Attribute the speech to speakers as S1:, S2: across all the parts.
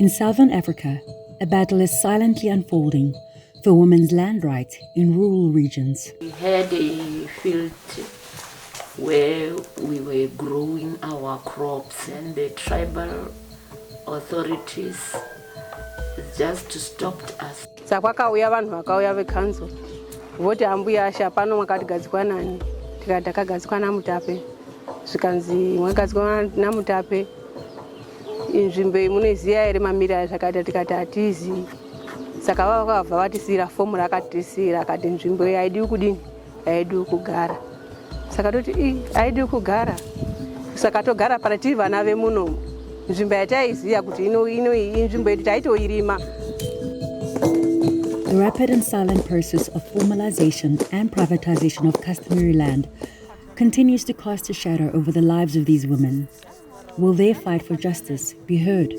S1: In Southern Africa, a battle is silently unfolding for women's land rights in rural regions.
S2: We had a field where we were growing our crops, and the tribal authorities just stopped us.
S3: Sakwakauya vanhu vakauya vecouncil voti ambuya asha pano mwakatigadzikwa nani tikati takagadzikwa namutape zvikanzi mwakagadzikwa namutape nzvimbo iyi munoiziya here mamira zvakaita tikati hatizivi saka vakabva vatisiyira fomu rakatisiyira akati nzvimbo iyi haidi kudini haidi kugara saka toti haidi kugara saka togara para tiri vana vemunomu nzvimbo yataiziya kuti inoiyi nzvimbo yedu taitoirima.
S1: The rapid and silent process of formalization and privatization of customary land continues to cast a shadow over the lives of these women. Will their fight for justice be heard?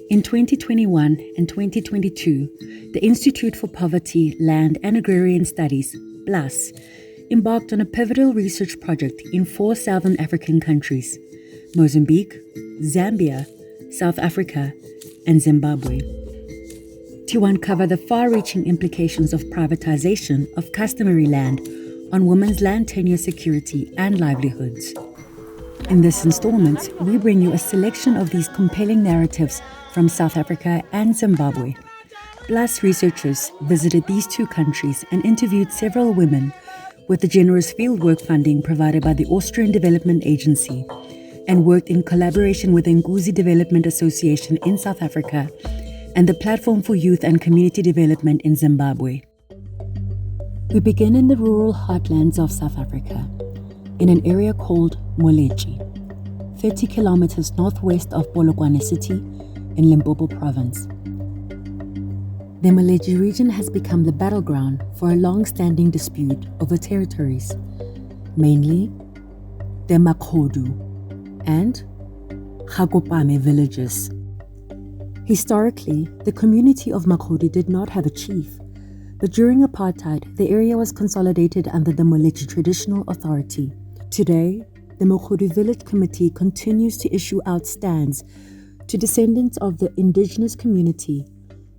S1: In 2021 and 2022, the Institute for Poverty, Land and Agrarian Studies, PLAS, embarked on a pivotal research project in 4 Southern African countries: Mozambique, Zambia, South Africa, and Zimbabwe, to uncover the far-reaching implications of privatization of customary land on women's land tenure security and livelihoods. In this installment, we bring you a selection of these compelling narratives from South Africa and Zimbabwe. PLAS researchers visited these 2 countries and interviewed several women with the generous fieldwork funding provided by the Austrian Development Agency, and worked in collaboration with the Nguzi Development Association in South Africa and the Platform for Youth and Community Development in Zimbabwe. We begin in the rural heartlands of South Africa, in an area called Molechi, 30 kilometers northwest of Polokwane City in Limpopo province. The Molechi region has become the battleground for a long-standing dispute over territories, mainly the Makhado and Khakopame villages. Historically, the community of Makhado did not have a chief, but during apartheid, the area was consolidated under the Molechi Traditional Authority. Today, the Makhado Village Committee continues to issue out stands to descendants of the indigenous community,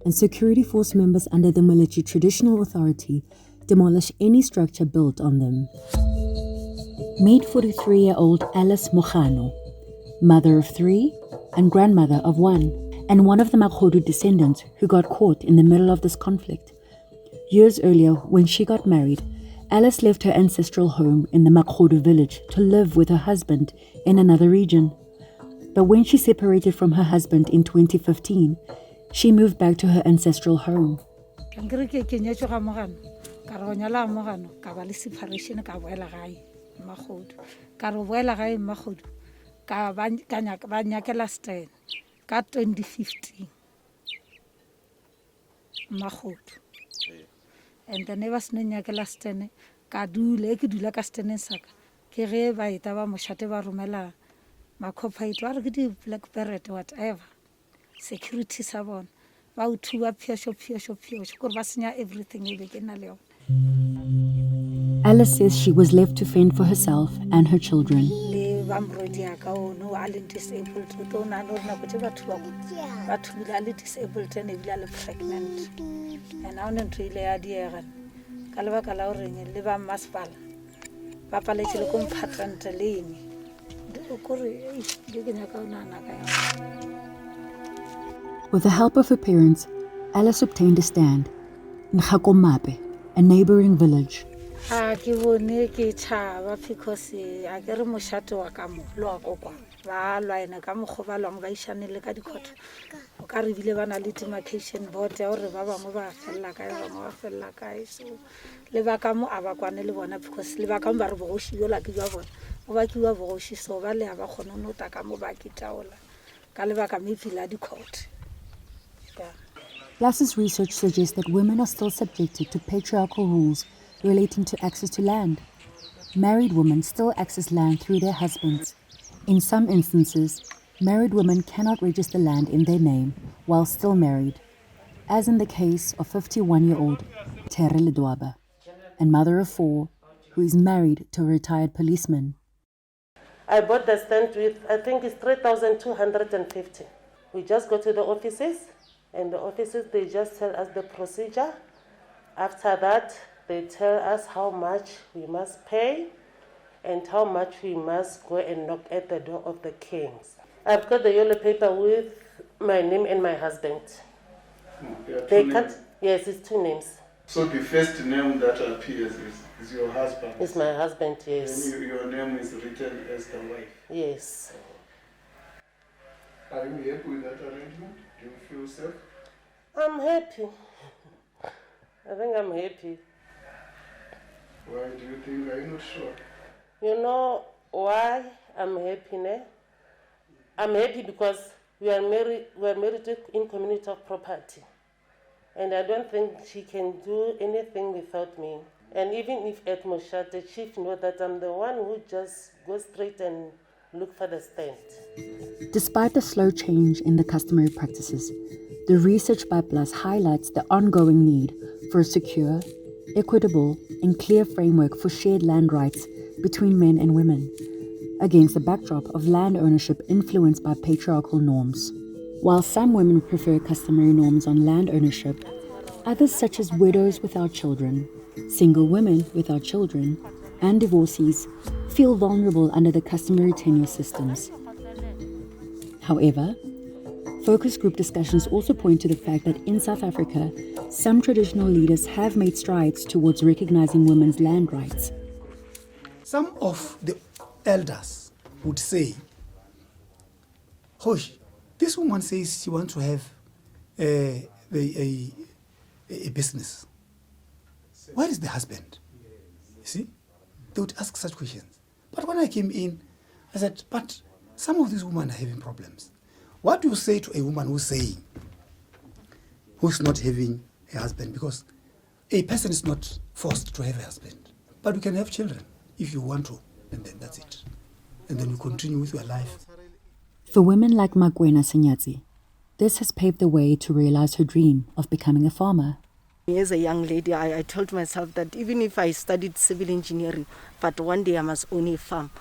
S1: and security force members under the Molechi Traditional Authority demolish any structure built on them. Meet 43-year-old Alice Mogano, mother of 3 and grandmother of 1, and one of the Makhado descendants who got caught in the middle of this conflict. Years earlier, when she got married, Alice left her ancestral home in the Makhado village to live with her husband in another region. But when she separated from her husband in 2015, she moved back to her ancestral home.
S4: And the never snenyakela stene ka dule ke dula ka stene saka ke ge ba eta ba moshate ba romela makhophaito a re ke di black beret whatever security sa bona ba uthuwa phiosho gore ba senya everything e be ke na le.
S1: Alice says she was left to fend for herself and her children.
S4: Le bamrodi aka ono a le disabled to na no na go tse ba thubila le disabled and ebile le pregnant. And now ntwe ile ya diega ka lebaka la gore le ba masipala ba paletse le kom patrant leng gore ke nyaka ona na ka.
S1: With the help of her parents, Alice obtained a stand in Khakomape, a neighboring village.
S4: Ke bone ke tshaba because a ke re moshate wa ka mo lo go kwa ba lwaena ka mogho ba lwang ba ishane le ka dikhoto o ka re bile bana le demarcation board ya gore ba bangwe ba fella ka ba bangwe ba fella ka so le ba ka mo aba kwane le bona because le ba ka ba re bogoshi yo la ke jwa bona o ba ke wa bogoshi so ba le aba khona no ta ka mo ba ke taola ka le ba ka me fila dikhoto.
S1: PLAS's research suggests that women are still subjected to patriarchal rules relating to access to land. Married women still access land through their husbands. In some instances, married women cannot register land in their name while still married, as in the case of 51-year-old Terre Ledwaba and mother of 4 who is married to a retired policeman.
S5: I bought the stand with, I think it's 3,250. We just go to the offices, and the offices, they just tell us the procedure. After that, they tell us how much we must pay and how much we must go and knock at the door of the kings. I've got the yellow paper with my name and my husband. They cut, yes, it's 2 names.
S6: So the first name that appears is your husband?
S5: It's my husband, yes.
S6: And your name is written as the wife?
S5: Yes.
S6: Are you happy with that arrangement? Do you feel safe?
S5: I'm happy. I think I'm happy.
S6: Why do you think? Are you not sure?
S5: You know why I'm happy, ne? I'm happy because we are married in community of property. And I don't think she can do anything without me. And even if at Moshat, the chief knows that I'm the one who just goes straight and look for the stand.
S1: Despite the slow change in the customary practices, the research by Plus highlights the ongoing need for a secure, equitable, and clear framework for shared land rights between men and women, against the backdrop of land ownership influenced by patriarchal norms. While some women prefer customary norms on land ownership, others such as widows without children, single women without children, and divorcees feel vulnerable under the customary tenure systems. However, focus group discussions also point to the fact that in South Africa, some traditional leaders have made strides towards recognizing women's land rights.
S7: Some of the elders would say, Hosh, this woman says she wants to have a business. Where is the husband? You see? They would ask such questions. But when I came in, I said, but some of these women are having problems. What do you say to a woman who's not having a husband? Because a person is not forced to have a husband. But you can have children if you want to, and then that's it. And then you continue with your life.
S1: For women like Makwena Senyatsi, this has paved the way to realize her dream of becoming a farmer.
S8: As a young lady, I told myself that even if I studied civil engineering, but one day I must own a farm.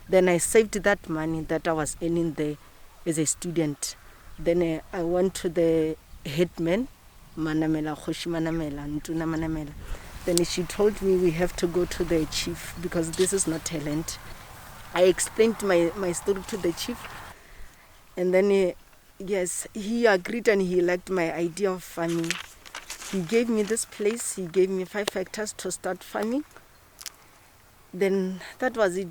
S8: Then I saved that money that I was earning there as a student. Then I went to the headman, Manamela, Khoshi Manamela, Ntuna Manamela. Then she told me we have to go to the chief because this is not talent. I explained my story to the chief. And then, yes, he agreed and he liked my idea of farming. He gave me this place. He gave me 5 hectares to start farming. Then that was it.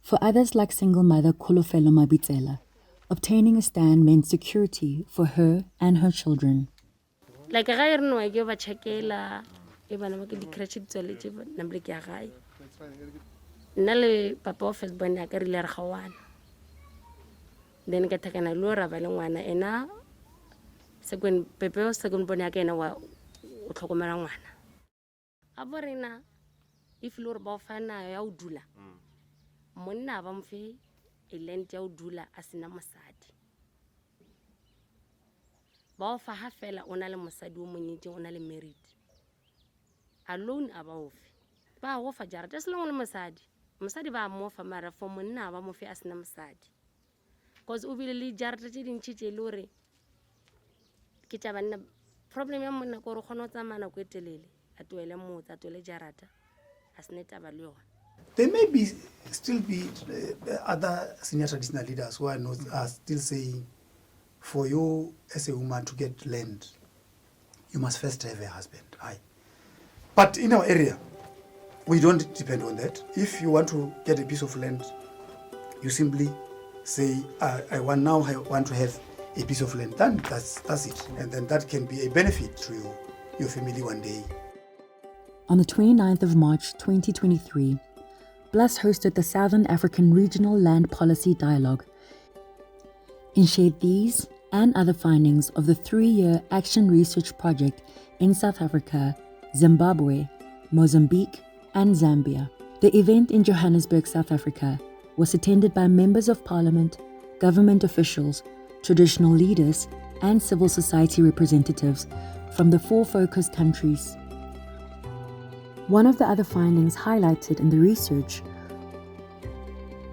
S1: For others like single mother Kholofelo Mabitsela, obtaining a stand meant security for her and her children.
S9: Like I don't know, I give a checkela, even a decreed to Namblik. Nale papa first born a carrier Hawan. Then get taken a lura Valangwana and now second Pepe, second born again a Tokomaranwana. Aborina, if Lord Bofana, Yaudula. Mona Bamfi, a lent Yaudula as in a Masadi. Bofa Hafela onale Masadu Muniti onale married. Alone above. Ba wofa jar just long Masadi. Masadi ba more for Mara for Mona Bamofi as Namasadi. Cause Ubili jarted in Chiche Lore. Kitabana problem Yamana Korokonota Mana Quetelele, at Tuelemo, at Tuelejarata, as Netabalio.
S7: There may still be other senior traditional leaders who are still saying, for you as a woman to get land, you must first have a husband. But in our area, we don't depend on that. If you want to get a piece of land, you simply say, I want to have a piece of land. Then that's it. And then that can be a benefit to your family one day.
S1: On the 29th of March 2023, Plus hosted the Southern African Regional Land Policy Dialogue and shared these and other findings of the 3-year action research project in South Africa, Zimbabwe, Mozambique, and Zambia. The event in Johannesburg, South Africa, was attended by members of parliament, government officials, traditional leaders, and civil society representatives from the 4 focus countries. One of the other findings highlighted in the research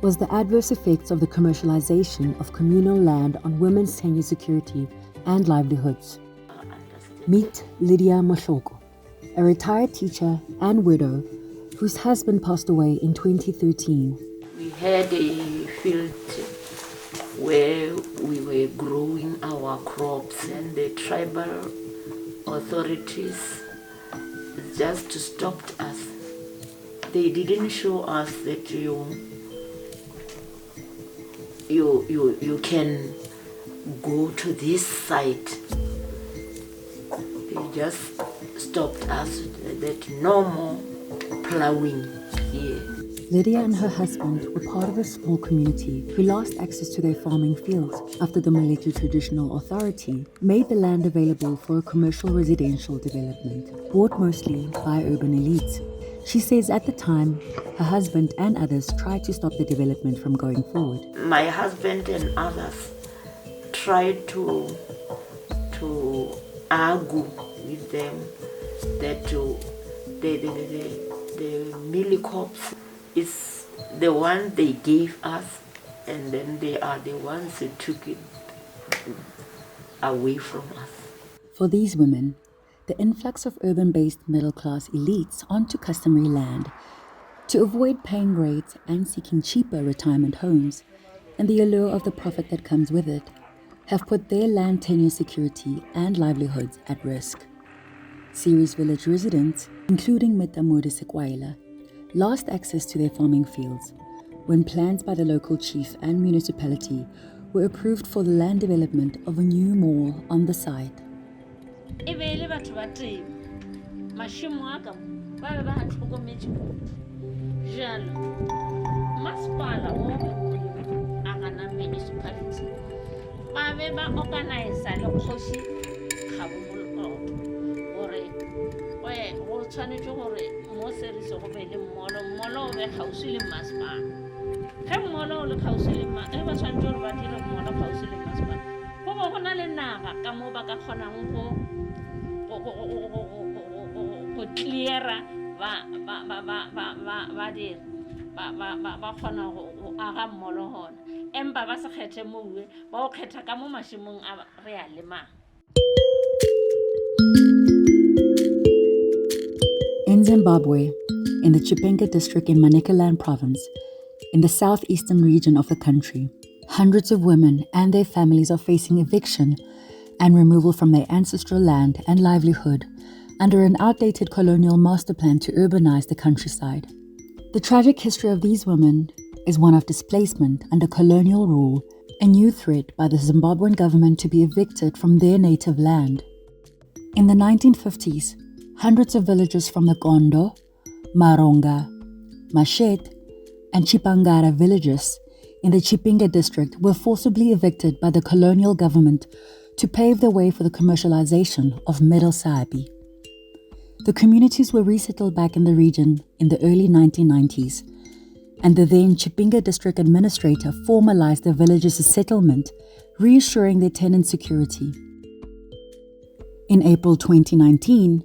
S1: was the adverse effects of the commercialization of communal land on women's tenure security and livelihoods. Meet Lydia Makhloko, a retired teacher and widow whose husband passed away in 2013.
S2: We had a field where we were growing our crops, and the tribal authorities just stopped us. They didn't show us that you can go to this site. They just stopped us that no more plowing here.
S1: Lydia and her husband were part of a small community who lost access to their farming fields after the Malesela Traditional Authority made the land available for a commercial residential development, bought mostly by urban elites. She says at the time, her husband and others tried to stop the development from going forward.
S2: My husband and others tried to argue with them that the milli corps is the one they gave us, and then they are the ones who took it away from us.
S1: For these women, the influx of urban-based middle-class elites onto customary land to avoid paying rates and seeking cheaper retirement homes, and the allure of the profit that comes with it, have put their land tenure security and livelihoods at risk. Ceres village residents, including Metamodi Sekwaila, lost access to their farming fields when plans by the local chief and municipality were approved for the land development of a new mall on the site. In Zimbabwe, in the Chipenga district in Manicaland province, in the southeastern region of the country, hundreds of women and their families are facing eviction and removal from their ancestral land and livelihood under an outdated colonial master plan to urbanize the countryside. The tragic history of these women is one of displacement under colonial rule, a new threat by the Zimbabwean government to be evicted from their native land. In the 1950s, hundreds of villagers from the Kondo, Maronga, Mashet, and Chipangara villages in the Chipenga district were forcibly evicted by the colonial government to pave the way for the commercialization of Middle Sabi. The communities were resettled back in the region in the early 1990s, and the then Chipenga district administrator formalized the villages' settlement, reassuring their tenant security. In April 2019,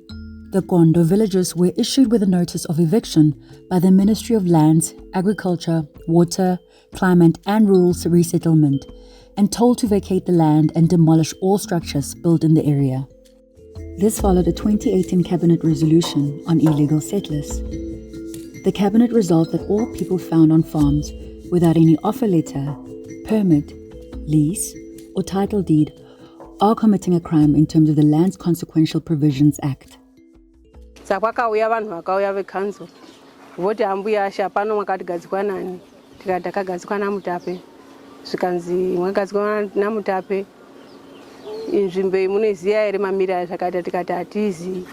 S1: the Kondo villagers were issued with a notice of eviction by the Ministry of Lands, Agriculture, Water, Climate and Rural Resettlement, and told to vacate the land and demolish all structures built in the area. This followed a 2018 cabinet resolution on illegal settlers. The cabinet resolved that all people found on farms without any offer letter, permit, lease, or title deed are committing a crime in terms of the Lands Consequential Provisions Act.
S3: Sakwakauya vanhu vakauya vekanzo voti ambuya asha pano mwakatigadzikwa nani tikati takagadzikwa naMutape zvikanzi mwakagadzikwa naMutape inzvimbo iyi munoziya here mamira zvakaita tikati hatizivi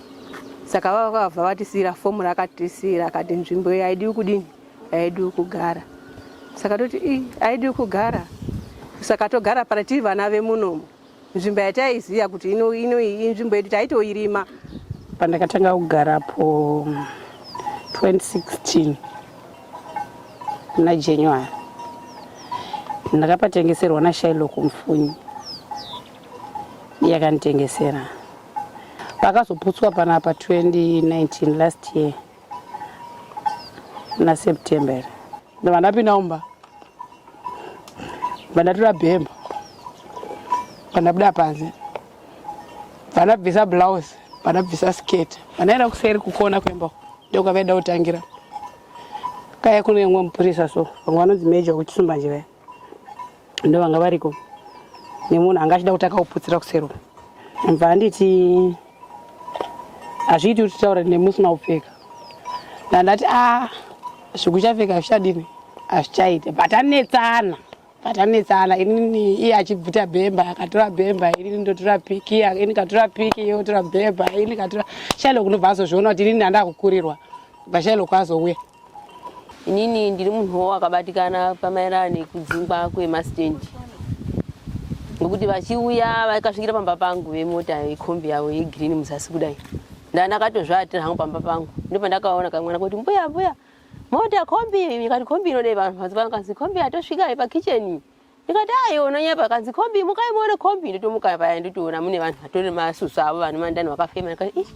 S3: saka vakabva vatisiyira fomu rakatisiyira akati nzvimbo iyi haidi kudini haidi kugara saka toti haidi kugara saka togara para tiri vana vemunomo nzvimbo yataiziya kuti ino iyi nzvimbo yedu taitoirima. Pandakatanga kugarapo 2016 na January ndakapatengeserwa na Shailo kumfunyi yakanditengesera pakazoputswa panapa 2019 last year na September vana pinaumba vana tura bhemba vana buda panze vana bvisa blouse vana bvisa skate vanaenda kuseri kukona kwemba ndokavaida kutangira kaya kune umwe mupurisa so vamwe vanonzi meja kuchisumba njira ndo vanga variko nemunhu anga achida kuti akauputsira kuseri mva anditi hazviiti kuti taura nemusina kupfeka ndandati zvikuchapfeka hazvichadini hazvichaite patanetsana inini iye achibvuta bhemba akatora bhemba inini ndotora piki ini katora piki yotora bhemba ini katora shailo kunobva azozviona kuti inini handa kukurirwa vashailo kwazouya
S10: inini ndiri munhu wakabatikana pamaererano nekudzingwa kwemastendi ngokuti vachiuya vakasvikira pamba pangu vemota yekombi yavo yegirini muzasi kudai ndakatozvatira hangu pamba pangu ndipo ndakaona kamwana kuti mbuya mota kombi ikati kombi inode vanhu panzi pangu kombi atosvika pakicheni ndikati aiona nyapa kanzi kombi mukaimuone kombi ndotomuka paya ndotoona mune vanhu vatori masusu avo vane mandani vakafema ndikati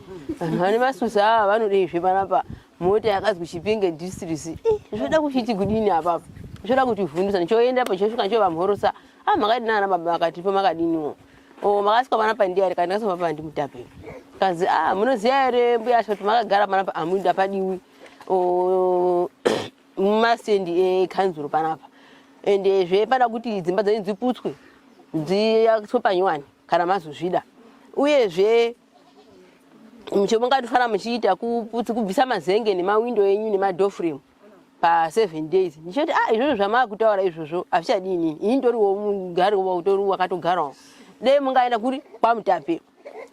S10: vanhu vane masusu ava vanodei panapa mota yakazwi Chipinge district zvoda kuchiti kudini apapo zvoda kuti vhundusa ndichoendapo chosvika ndichovamhorosa makadi nana baba vakatipo makadiniwo makasvika panapa ndiari kandi ndakasoma papa ndimutape kazi munoziya ere mbuya asha kuti makagara panapa amunda padiwi mumastendi ekanzuro panapa ende zvepada kuti dzimba dzenyu dziputswe dziyaiswe panyuwani kana mazozvida uyezve chomungatofanira muchiita kubvisa mazenge nemawindo enyu nemadhoframe pa7 days ndichoti izvozvo zvamakutaura izvozvo hazvichadini ini ndoriwo mugari utori wakatogarawo dei mungaenda kuri kwamutape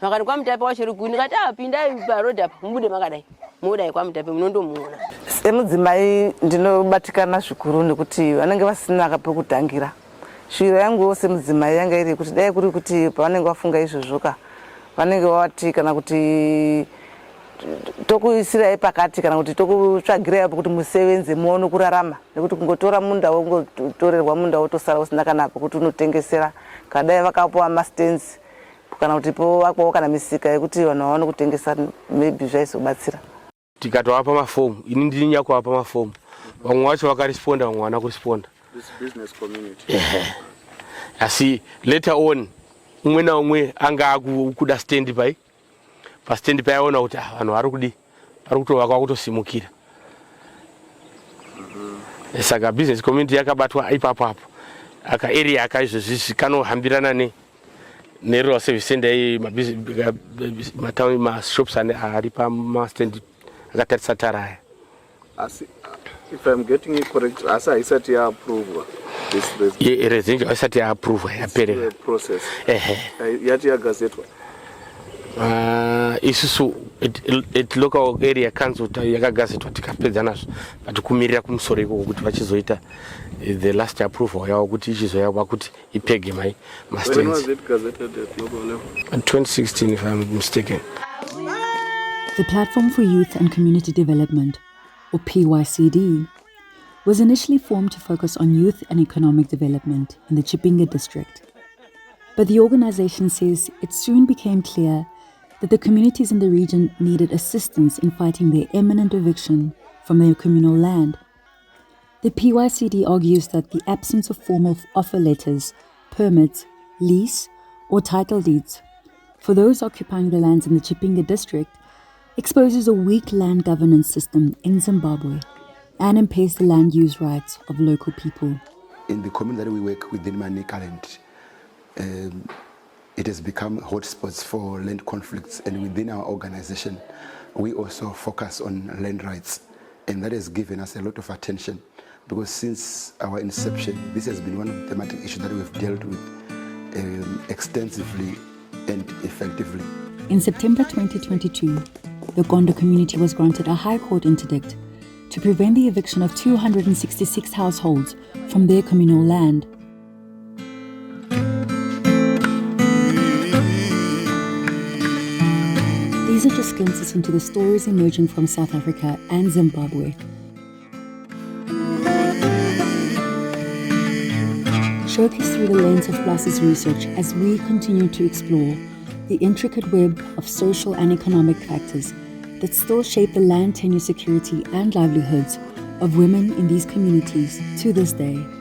S10: vakati kwamutape wachiri kuri ndikati pindai parodhi apa mubude makadai modai kwamutape munondomuona
S11: semudzimai ndinobatikana zvikuru nekuti vanenge vasina pekutangira shwiro yangu semudzimai yanga iri kuti dai kuri kuti pavanenge vafunga izvozvoka vanenge vati kana kuti tokuisirai pakati kana kuti tokutsvagirai apo kuti musevenze muone kurarama nekuti kungotora munda wongotorerwa munda wotosara usina kana kuti unotengesera kadai vakapuwa mastenzi kana kuti po vakwawo kana misika yekuti vanhu vaone kutengesa maybe zvaizobatsira
S12: tikatowapa mafomu ini ndiri nyakuwapa mafomu vamwe vacho vakaresponda vamwe vana kuresponda asi later on umwe naumwe anga akuda stand pai pastendi paiona kuti vanhu vari kudi vari kutovakwa kutosimukira saka business community yakabatwa ipapo apo aka area akaizvozvi kanohambirana nerural service center matauni mashops ari pamastendi akatarisa Terre.
S6: If I'm getting it correct, as I said, you approve this
S12: residential. I said you approve.
S6: The process. Yet you gazette.
S12: Isusu it local area council yakagazetwa tikapedza nazvo patikumirira kumusoro kuti vachizoita the last approval yavo kuti ichizoyava kuti ipege my
S6: stands. When was it gazetted at local level?
S12: 2016 if I'm mistaken.
S1: The Platform for Youth and Community Development, or PYCD, was initially formed to focus on youth and economic development in the Chipinge district. But the organization says it soon became clear that the communities in the region needed assistance in fighting their imminent eviction from their communal land. The PYCD argues that the absence of formal offer letters, permits, lease, or title deeds for those occupying the lands in the Chipinge district exposes a weak land governance system in Zimbabwe and impairs the land use rights of local people.
S13: In the community that we work within Manicaland, it has become hotspots for land conflicts, and within our organization we also focus on land rights, and that has given us a lot of attention because since our inception this has been one of the thematic issues that we've dealt with extensively and effectively.
S1: In September 2022, the Kondo community was granted a High Court interdict to prevent the eviction of 266 households from their communal land. These are just glimpses into the stories emerging from South Africa and Zimbabwe. Showcased through the lens of Plus's research as we continue to explore the intricate web of social and economic factors that still shape the land tenure security and livelihoods of women in these communities to this day.